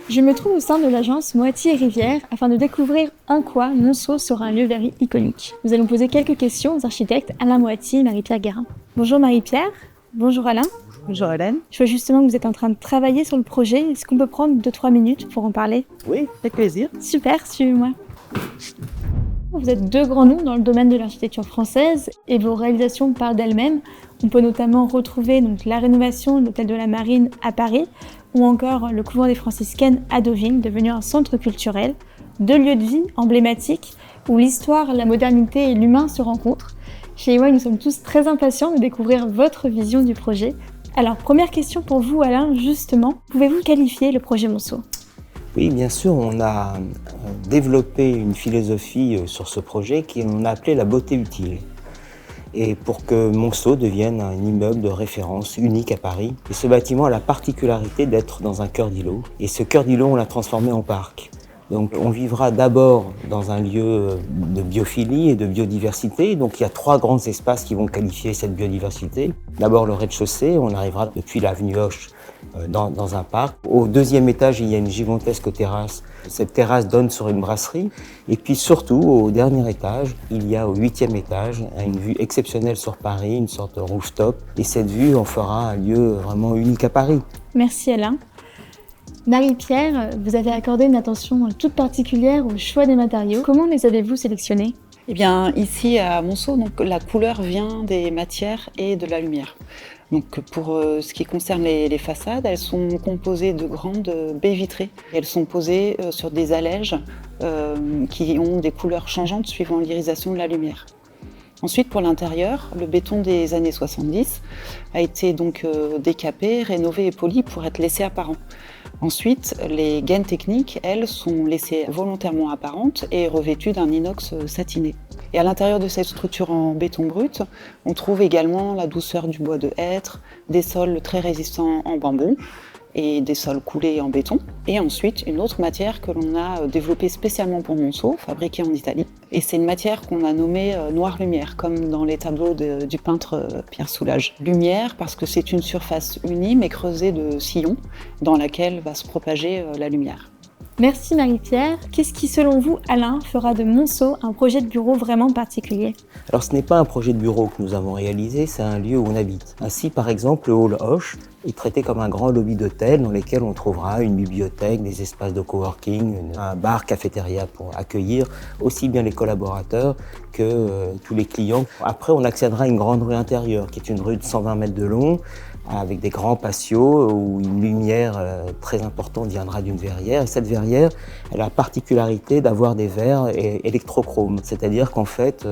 Je me trouve au sein de l'agence Moitié Rivière afin de découvrir en quoi Monceau sera un lieu verrier iconique. Nous allons poser quelques questions aux architectes Alain Moitié et Marie-Pierre Guérin. Bonjour Marie-Pierre, bonjour Alain. Bonjour Hélène. Je vois justement que vous êtes en train de travailler sur le projet. Est-ce qu'on peut prendre 2-3 minutes pour en parler? Oui, avec plaisir. Super, suivez-moi. Vous êtes deux grands noms dans le domaine de l'architecture française et vos réalisations parlent d'elles-mêmes. On peut notamment retrouver la rénovation de l'hôtel de la Marine à Paris ou encore le couvent des franciscaines à Deauville, devenu un centre culturel, deux lieux de vie emblématiques où l'histoire, la modernité et l'humain se rencontrent. Chez EY, nous sommes tous très impatients de découvrir votre vision du projet. Alors, première question pour vous, Alain, justement, pouvez-vous qualifier le projet Monceau ? Oui, bien sûr, on a développé une philosophie sur ce projet qu'on a appelé la beauté utile. Et pour que Monceau devienne un immeuble de référence unique à Paris. Et ce bâtiment a la particularité d'être dans un cœur d'îlot. Et ce cœur d'îlot, on l'a transformé en parc. Donc on vivra d'abord dans un lieu de biophilie et de biodiversité. Donc il y a 3 grands espaces qui vont qualifier cette biodiversité. D'abord le rez-de-chaussée, on arrivera depuis l'avenue Hoche dans un parc. Au 2e étage, il y a une gigantesque terrasse. Cette terrasse donne sur une brasserie. Et puis surtout, au dernier étage, il y a au 8e étage une vue exceptionnelle sur Paris, une sorte de rooftop. Et cette vue en fera un lieu vraiment unique à Paris. Merci Alain. Marie-Pierre, vous avez accordé une attention toute particulière au choix des matériaux. Comment les avez-vous sélectionnés ? Eh bien, ici à Monceau, la couleur vient des matières et de la lumière. Donc, pour ce qui concerne les façades, elles sont composées de grandes baies vitrées. Elles sont posées sur des allèges qui ont des couleurs changeantes suivant l'irisation de la lumière. Ensuite, pour l'intérieur, le béton des années 70 a été donc décapé, rénové et poli pour être laissé apparent. Ensuite, les gaines techniques, elles, sont laissées volontairement apparentes et revêtues d'un inox satiné. Et à l'intérieur de cette structure en béton brut, on trouve également la douceur du bois de hêtre, des sols très résistants en bambou et des sols coulés en béton. Et ensuite, une autre matière que l'on a développée spécialement pour Monceau, fabriquée en Italie. Et c'est une matière qu'on a nommée noire lumière, comme dans les tableaux du peintre Pierre Soulages. Lumière parce que c'est une surface unie mais creusée de sillons dans laquelle va se propager la lumière. Merci Marie-Pierre. Qu'est-ce qui, selon vous, Alain, fera de Monceau un projet de bureau vraiment particulier ? Alors ce n'est pas un projet de bureau que nous avons réalisé, c'est un lieu où on habite. Ainsi, par exemple, le hall Hoche est traité comme un grand lobby d'hôtel dans lequel on trouvera une bibliothèque, des espaces de coworking, un bar, cafétéria pour accueillir aussi bien les collaborateurs que tous les clients. Après, on accédera à une grande rue intérieure qui est une rue de 120 mètres de long, avec des grands patios où une lumière très importante viendra d'une verrière. Et cette verrière, elle a la particularité d'avoir des verres électrochromes. C'est-à-dire qu'en fait,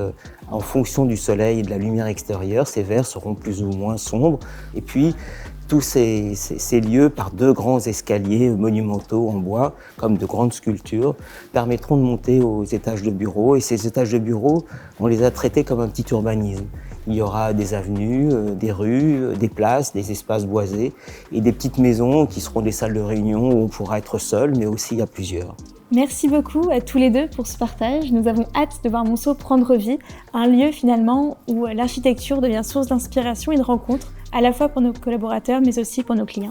en fonction du soleil et de la lumière extérieure, ces verres seront plus ou moins sombres. Et puis, tous ces lieux, par 2 grands escaliers monumentaux en bois, comme de grandes sculptures, permettront de monter aux étages de bureaux. Et ces étages de bureaux, on les a traités comme un petit urbanisme. Il y aura des avenues, des rues, des places, des espaces boisés et des petites maisons qui seront des salles de réunion où on pourra être seul, mais aussi à plusieurs. Merci beaucoup à tous les deux pour ce partage. Nous avons hâte de voir Monceau prendre vie, un lieu finalement où l'architecture devient source d'inspiration et de rencontre, à la fois pour nos collaborateurs mais aussi pour nos clients.